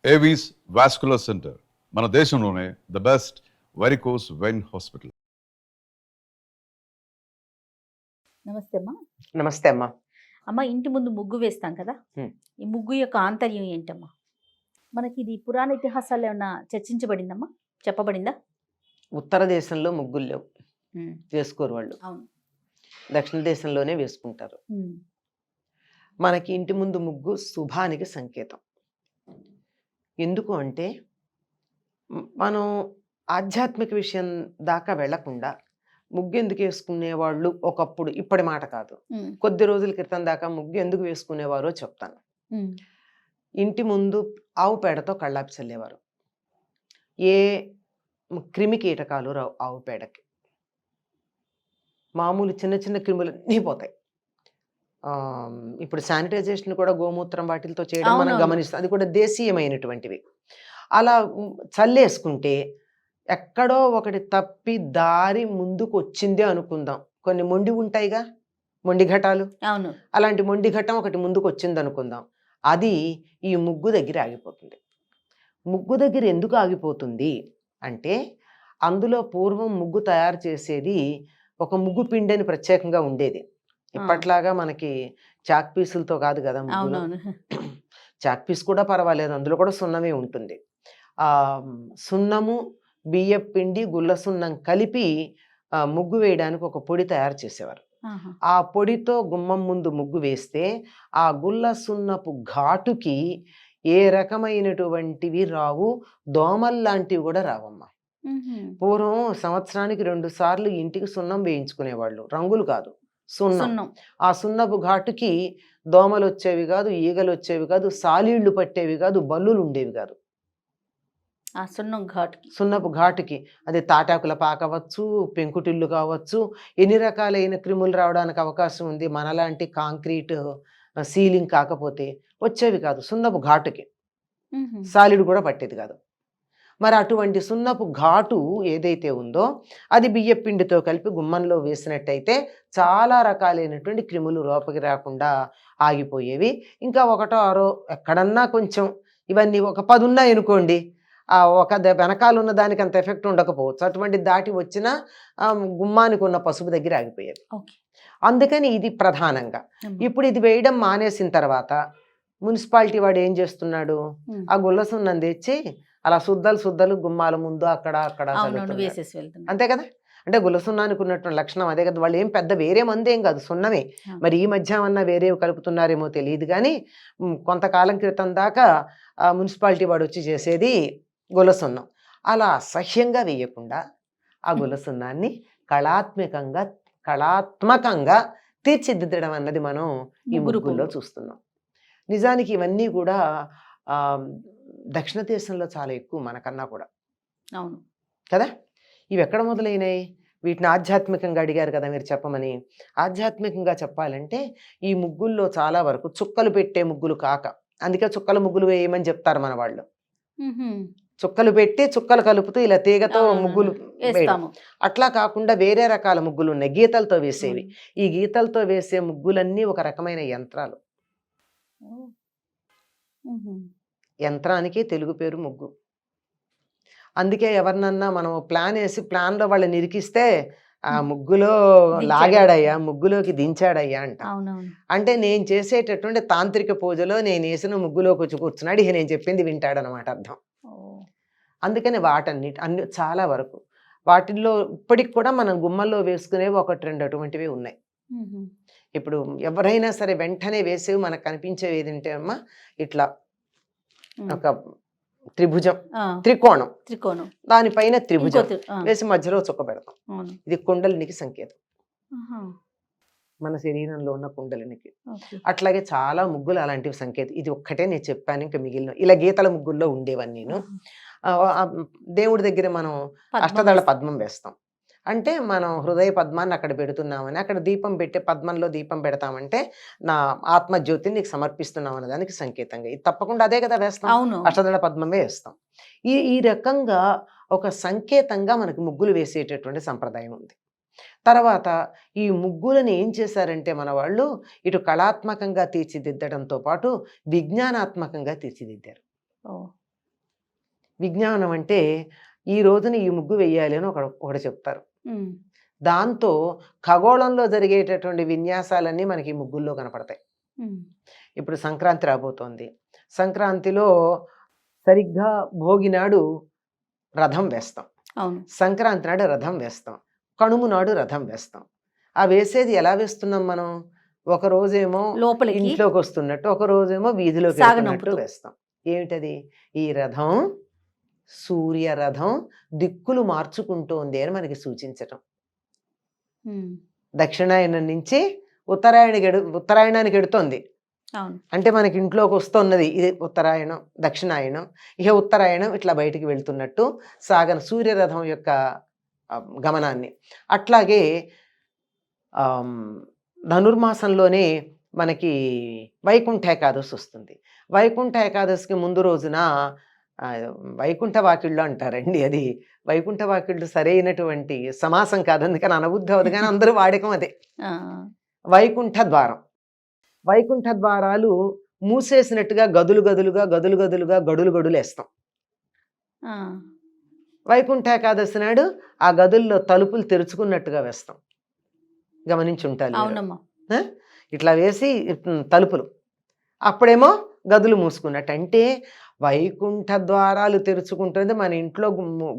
Avis vascular centre మన దేశంలోనే the best varicose vein hospital. నమస్తే అమ్మా. నమస్తే అమ్మా. అమ్మ, ఇంటి ముందు ముగ్గు వేస్తాం కదా, ఈ ముగ్గు యొక్క ఆంతర్యం ఏంటమ్మా? మనకి ఇది పురాణ ఇతిహాసాలు ఏమన్నా చర్చించబడిందమ్మా, చెప్పబడిందా? ఉత్తర దేశంలో ముగ్గులు లేవు, వేసుకోరు వాళ్ళు. అవును. దక్షిణ దేశంలోనే వేసుకుంటారు. మనకి ఇంటి ముందు ముగ్గు శుభానికి సంకేతం. ఎందుకు అంటే మనం ఆధ్యాత్మిక విషయం దాకా వెళ్లకుండా ముగ్గు ఎందుకు వేసుకునేవాళ్ళు ఒకప్పుడు, ఇప్పటి మాట కాదు, కొద్ది రోజుల క్రితం దాకా ముగ్గు ఎందుకు వేసుకునేవారో చెప్తాను. ఇంటి ముందు ఆవు పేడతో కళ్ళాపి చల్లేవారు. ఏ క్రిమి కీటకాలు రావు ఆవు పేడకి. మామూలు చిన్న చిన్న క్రిములు అన్నీ పోతాయి. ఇప్పుడు శానిటైజేషన్ కూడా గోమూత్రం వాటితో చేయడం మనం గమనిస్తాం. అది కూడా దేశీయమైనటువంటివి. అలా చల్లేసుకుంటే ఎక్కడో ఒకటి తప్పి దారి ముందుకు వచ్చిందే అనుకుందాం. కొన్ని మొండి ఉంటాయిగా, మొండి ఘటాలు. అవును. అలాంటి మొండి ఘటం ఒకటి ముందుకు వచ్చింది అనుకుందాం. అది ఈ ముగ్గు దగ్గర ఆగిపోతుంది. ముగ్గు దగ్గర ఎందుకు ఆగిపోతుంది అంటే, అందులో పూర్వం ముగ్గు తయారు చేసేది ఒక ముగ్గు పిండి అని ప్రత్యేకంగా ఉండేది. ఇప్పట్లాగా మనకి చాక్ పీసులతో కాదు కదా ముగ్గులు. చాక్ పీస్ కూడా పర్వాలేదు, అందులో కూడా సున్నమే ఉంటుంది. సున్నము, బియ్య పిండి, గుల్ల సున్నం కలిపి ముగ్గు వేయడానికి ఒక పొడి తయారు చేసేవారు. ఆ పొడితో గుమ్మం ముందు ముగ్గు వేస్తే ఆ గుల్ల సున్నపు ఘాటుకి ఏ రకమైనటువంటివి రావు, దోమల్లాంటివి కూడా రావమ్మా. పూర్వం సంవత్సరానికి 2 సార్లు ఇంటికి సున్నం వేయించుకునేవాళ్ళు, రంగులు కాదు, సున్నం. ఆ సున్నపు ఘాటుకి దోమలు వచ్చేవి కాదు, ఈగలు వచ్చేవి కాదు, సాలీళ్లు పట్టేవి కాదు, బల్లులు ఉండేవి కాదు. ఆ సున్నపు ఘాటుకి అది తాటాకుల పాకవచ్చు, పెంకుటిల్లు కావచ్చు, ఎన్ని రకాలైన క్రిములు రావడానికి అవకాశం ఉంది. మనలాంటి కాంక్రీట్ సీలింగ్ కాకపోతే వచ్చేవి కాదు. సున్నపు ఘాటుకి సాలిడ్ కూడా పట్టేది కాదు. మరి అటువంటి సున్నపు ఘాటు ఏదైతే ఉందో అది బియ్య పిండితో కలిపి గుమ్మంలో వేసినట్టయితే చాలా రకాలైనటువంటి క్రిములు లోపలికి రాకుండా ఆగిపోయేవి. ఇంకా ఒకటో ఆరో ఎక్కడన్నా కొంచెం, ఇవన్నీ ఒక 10 ఉన్నాయి అనుకోండి, ఒక వెనకాల ఉన్న దానికి అంత ఎఫెక్ట్ ఉండకపోవచ్చు. అటువంటి దాటి వచ్చిన గుమ్మానికి ఉన్న పసుపు దగ్గర ఆగిపోయేది. అందుకని ఇది ప్రధానంగా. ఇప్పుడు ఇది వేయడం మానేసిన తర్వాత మున్సిపాలిటీ వాడు ఏం చేస్తున్నాడు, ఆ గుల్ల సున్నం తెచ్చి అలా సుద్దలు గుమ్మాల ముందు అక్కడ అంతే కదా. అంటే గుల్ల సున్నానికి ఉన్నటువంటి లక్షణం అదే కదా. వాళ్ళు ఏం పెద్ద వేరే మందేం కాదు, సున్నమే. మరి ఈ మధ్య ఏమన్నా వేరే కలుపుతున్నారేమో తెలియదు కానీ కొంతకాలం క్రితం దాకా మున్సిపాలిటీ వాడు వచ్చి చేసేది గుల్ల సున్నం. అలా అసహ్యంగా వేయకుండా ఆ గుల్ల సున్నాన్ని కళాత్మకంగా తీర్చిదిద్దడం అన్నది మనం ఈ ముగ్గుల్లో చూస్తున్నాం. నిజానికి ఇవన్నీ కూడా దక్షిణ దేశంలో చాలా ఎక్కువ మనకన్నా కూడా. అవును కదా. ఇవి ఎక్కడ మొదలైనాయి? వీటిని ఆధ్యాత్మికంగా అడిగారు కదా మీరు చెప్పమని. ఆధ్యాత్మికంగా చెప్పాలంటే ఈ ముగ్గుల్లో చాలా వరకు చుక్కలు పెట్టే ముగ్గులు కాక, అందుకే చుక్కల ముగ్గులు వేయమని చెప్తారు మన వాళ్ళు. చుక్కలు పెట్టి చుక్కలు కలుపుతూ ఇలా తీగతో ముగ్గులు వేయడం. అట్లా కాకుండా వేరే రకాల ముగ్గులు ఉన్నాయి, గీతలతో వేసేవి. ఈ గీతలతో వేసే ముగ్గులన్నీ ఒక రకమైన యంత్రాలు. యంత్రానికి తెలుగు పేరు ముగ్గు. అందుకే ఎవరినన్నా మనం ప్లాన్ వేసి ప్లాన్లో వాళ్ళని ఇరికిస్తే ఆ ముగ్గులో లాగాడయ్యా, ముగ్గులోకి దించాడయ్యా అంట. అంటే నేను చేసేటటువంటి తాంత్రిక పూజలో నేను వేసిన ముగ్గులోకి వచ్చి కూర్చున్నాడు, ఇక నేను చెప్పింది వింటాడనమాట అర్థం. అందుకని అన్ని చాలా వరకు వాటిల్లో ఇప్పటికి కూడా మనం గుమ్మల్లో వేసుకునేవి 1-2 అటువంటివి ఉన్నాయి. ఇప్పుడు ఎవరైనా సరే వెంటనే వేసేవి మనకు కనిపించేవి ఏదంటే అమ్మా, ఇట్లా ఒక త్రిభుజం, త్రికోణం, దానిపైన త్రిభుజం వేసి మధ్యలో చుక్క పెడతాం. ఇది కుండలినికి సంకేతం, మన శరీరంలో ఉన్న కుండలినికి. అట్లాగే చాలా ముగ్గులు అలాంటివి సంకేతం. ఇది ఒక్కటే నేను చెప్పాను, ఇంకా మిగిలిన ఇలా గీతల ముగ్గుల్లో ఉండేవన్నీ. దేవుడి దగ్గర మనం అష్టదళ పద్మం వేస్తాం అంటే మనం హృదయ పద్మాన్ని అక్కడ పెడుతున్నామని, అక్కడ దీపం పెట్టే పద్మంలో దీపం పెడతామంటే నా ఆత్మజ్యోతిని నీకు సమర్పిస్తున్నాం అనే దానికి సంకేతంగా. ఇది తప్పకుండా అదే కదా వేస్తాం, అష్టదళ పద్మమే వేస్తాం. ఈ రకంగా ఒక సంకేతంగా మనకి ముగ్గులు వేసేటటువంటి సంప్రదాయం ఉంది. తర్వాత ఈ ముగ్గులను ఏం చేశారంటే మన వాళ్ళు ఇటు కళాత్మకంగా తీర్చిదిద్దడంతో పాటు విజ్ఞానాత్మకంగా తీర్చిదిద్దారు. విజ్ఞానం అంటే ఈ రోజున ఈ ముగ్గు వేయాలి అని ఒకటి చెప్తారు. ఉమ్, దాంతో ఖగోళంలో జరిగేటటువంటి విన్యాసాలన్నీ మనకి ఈ ముగ్గుల్లో కనపడతాయి. ఉమ్, ఇప్పుడు సంక్రాంతి రాబోతోంది. సంక్రాంతిలో సరిగ్గా భోగి నాడు రథం వేస్తాం, అవును. సంక్రాంతి నాడు రథం వేస్తాం, కనుమ నాడు రథం వేస్తాం. ఆ వేసేది ఎలా వేస్తున్నాం మనం? ఒక రోజేమో లోపలికి ఇంట్లోకి వస్తున్నట్టు, ఒక రోజేమో వీధిలోకి సాగనంపుతూ. వెళ్తున్నట్టు వేస్తాం. ఏమిటది? ఈ రథం సూర్య రథం దిక్కులు మార్చుకుంటోంది అని మనకి సూచించటం. ఉమ్, దక్షిణాయనం నుంచి ఉత్తరాయణానికి ఎడుతోంది అవును. అంటే మనకి ఇంట్లోకి వస్తున్నది ఇది ఉత్తరాయణం, దక్షిణాయనం. ఇక ఉత్తరాయణం ఇట్లా బయటికి వెళ్తున్నట్టు సూర్యరథం యొక్క గమనాన్ని. అట్లాగే ధనుర్మాసంలోనే మనకి వైకుంఠ ఏకాదశి వస్తుంది. వైకుంఠ ఏకాదశికి ముందు రోజున వైకుంఠ వాకిళ్ళు అంటారండి. అది వైకుంఠ వాకిళ్ళు సరైనటువంటి సమాసం కాదు, అందుకని అనబుద్ధి అవదు, కానీ అందరూ వాడకం అదే. ఆ, వైకుంఠ ద్వారం. వైకుంఠ ద్వారాలు మూసేసినట్టుగా గదులు గదులుగా గడులు వేస్తాం. ఆ, వైకుంఠ ఏకాదశి నాడు ఆ గదుల్లో తలుపులు తెరుచుకున్నట్టుగా వేస్తాం. గమనించి ఉంటారు. అవునమ్మా. ఇట్లా వేసి తలుపులు, అప్పుడేమో గదులు మూసుకున్నట్టు. అంటే వైకుంఠ ద్వారాలు తెరుచుకుంటుంది, మన ఇంట్లో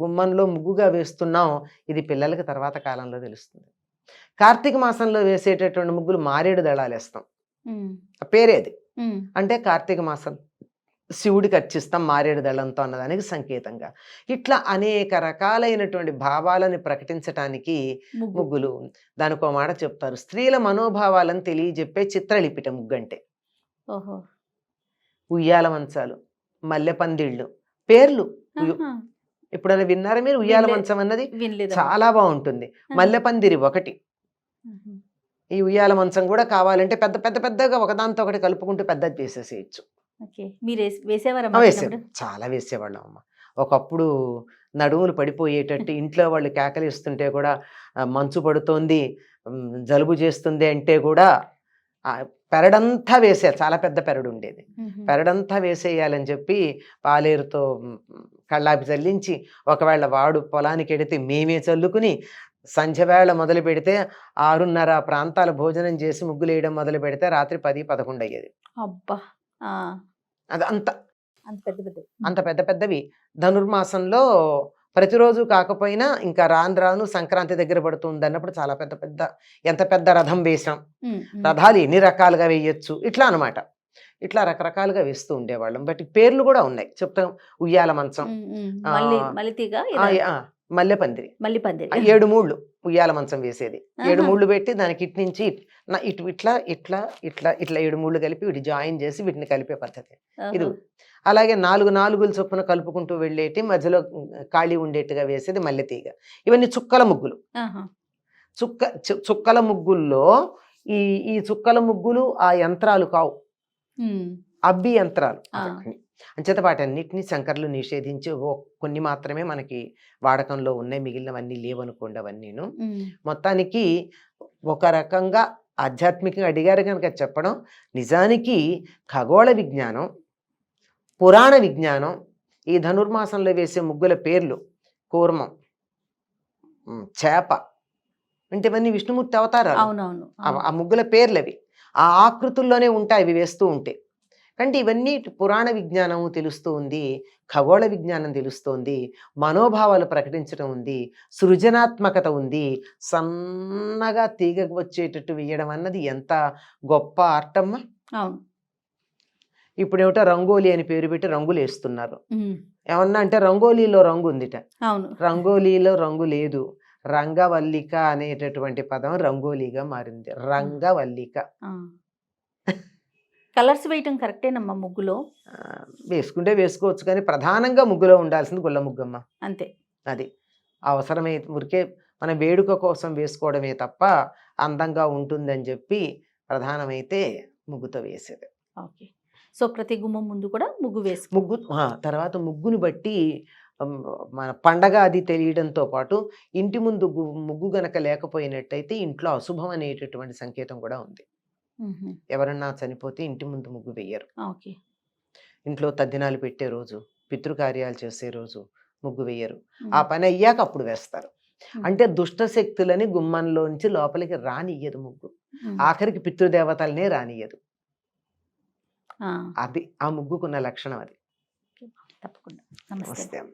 గుమ్మంలో ముగ్గుగా వేస్తున్నాం. ఇది పిల్లలకి తర్వాత కాలంలో తెలుస్తుంది. కార్తీక మాసంలో వేసేటటువంటి ముగ్గులు మారేడు దళాలు వేస్తాం. పేరేది అంటే కార్తీక మాసం శివుడికి అర్చిస్తాం మారేడు దళంతో అన్నదానికి సంకేతంగా. ఇట్లా అనేక రకాలైనటువంటి భావాలని ప్రకటించటానికి ముగ్గులు. దానికో మాట చెప్తారు, స్త్రీల మనోభావాలను తెలియజెప్పే చిత్రలిపిట ముగ్గు అంటే. ఉయ్యాల మంచాలు, మల్లెపందిళ్ళు, పేర్లు ఎప్పుడైనా విన్నారా మీరు? ఉయ్యాల మంచం అన్నది చాలా బాగుంటుంది. మల్లెపందిరి ఒకటి. ఈ ఉయ్యాల మంచం కూడా కావాలంటే పెద్దగా ఒకదాంతో ఒకటి కలుపుకుంటూ పెద్దది చేసేసేయచ్చు. చాలా వేసేవాళ్ళం అమ్మ. ఒకప్పుడు నడుములు పడిపోయేటట్టు ఇంట్లో వాళ్ళు కేకలిస్తుంటే కూడా, మంచు పడుతోంది, జలుబు చేస్తుంది అంటే కూడా పెరడంతా వేసేయాలి. చాలా పెద్ద పెరడు ఉండేది, పెరడంతా వేసేయాలని చెప్పి పాలేరుతో కళ్ళాపి చల్లించి, ఒకవేళ వాడు పొలానికి ఎడితే మేమే చల్లుకుని, సంధ్యవేళ మొదలు పెడితే 6:30 ప్రాంతాల భోజనం చేసి ముగ్గులు వేయడం మొదలు పెడితే రాత్రి 10-11 అయ్యేది. అబ్బా, అది అంత పెద్దవి. ధనుర్మాసంలో ప్రతిరోజు కాకపోయినా ఇంకా రాను సంక్రాంతి దగ్గర పడుతుంది అన్నప్పుడు చాలా ఎంత పెద్ద రథం వేసాం, రథాలు ఎన్ని రకాలుగా వేయచ్చు, ఇట్లా అనమాట. ఇట్లా రకరకాలుగా వేస్తూ ఉండేవాళ్ళం. బట్ పేర్లు కూడా ఉన్నాయి చెప్తాం. ఉయ్యాల మంచం, మల్లెపందిరి, 7 మూళ్ళు ఉయ్యాల మంచం వేసేది. 7 మూళ్ళు పెట్టి దానికి ఇటు నుంచి ఇట్లా 7 మూళ్ళు కలిపి వీటి జాయిన్ చేసి వీటిని కలిపే పద్ధతి ఇది. అలాగే 4 నాలుగులు చొప్పున కలుపుకుంటూ వెళ్ళేటి, మధ్యలో ఖాళీ ఉండేట్టుగా వేసేది మల్లెతీగ. ఇవన్నీ చుక్కల ముగ్గులు. చుక్కల ముగ్గుల్లో ఈ చుక్కల ముగ్గులు ఆ యంత్రాలు కావు, అబ్బి యంత్రాలు. అంచేత వాటన్నిటినీ శంకర్లు నిషేధించి కొన్ని మాత్రమే మనకి వాడకంలో ఉన్నాయి, మిగిలినవన్నీ లేవనుకోండి అవన్నీను. మొత్తానికి ఒక రకంగా ఆధ్యాత్మికంగా అడిగారు కనుక చెప్పడం, నిజానికి ఖగోళ విజ్ఞానం, పురాణ విజ్ఞానం, ఈ ధనుర్మాసంలో వేసే ముగ్గుల పేర్లు కూర్మం, చేప అంటే ఇవన్నీ విష్ణుమూర్తి అవతారాలు. ఆ ముగ్గుల పేర్లు అవి ఆ ఆకృతుల్లోనే ఉంటాయి అవి వేస్తూ ఉంటే. అంటే ఇవన్నీ పురాణ విజ్ఞానం తెలుస్తూ ఉంది, ఖగోళ విజ్ఞానం తెలుస్తోంది, మనోభావాలు ప్రకటించడం ఉంది, సృజనాత్మకత ఉంది. సన్నగా తీగకు వచ్చేటట్టు వేయడం అన్నది ఎంత గొప్ప ఆర్టమ్మా. ఇప్పుడు ఏమిటో రంగోలీ అని పేరు పెట్టి రంగులు వేస్తున్నారు. ఏమన్నా అంటే రంగోలీలో రంగు ఉందిట, రంగోలీలో రంగు లేదు. రంగవల్లిక అనేటటువంటి పదం రంగోలీగా మారింది. రంగవల్లిక. కలర్స్ వేయటం కరెక్టేనమ్మా ముగ్గులో? వేసుకుంటే వేసుకోవచ్చు, కానీ ప్రధానంగా ముగ్గులో ఉండాల్సింది గుల్ల ముగ్గమ్మ. అంతే. అది అవసరమే, ఊరికే మన వేడుక కోసం వేసుకోవడమే తప్ప అందంగా ఉంటుందని చెప్పి ప్రధానమైతే ముగ్గుతో వేసేది. ఓకే. సో ప్రతి గుమ్మం ముందు కూడా ముగ్గు తర్వాత ముగ్గును బట్టి మన పండగ అది తెలియడంతో పాటు ఇంటి ముందు ముగ్గు గనక లేకపోయినట్టయితే ఇంట్లో అశుభం అనేటటువంటి సంకేతం కూడా ఉంది. ఎవరన్నా చనిపోతే ఇంటి ముందు ముగ్గు వెయ్యరు. ఇంట్లో తద్దినాలు పెట్టే రోజు, పితృకార్యాలు చేసే రోజు ముగ్గు వేయరు. ఉమ్, ఆ పని అయ్యాక అప్పుడు వేస్తారు. ఉమ్, అంటే దుష్ట శక్తులని గుమ్మంలోంచి లోపలికి రానియ్యదు ముగ్గు. ఉమ్, ఆఖరికి పితృదేవతలనే రానియ్యదు. ఆ, అది ఆ ముగ్గుకున్న లక్షణం అది. తప్పకుండా. నమస్తే. నమస్తే అమ్మ.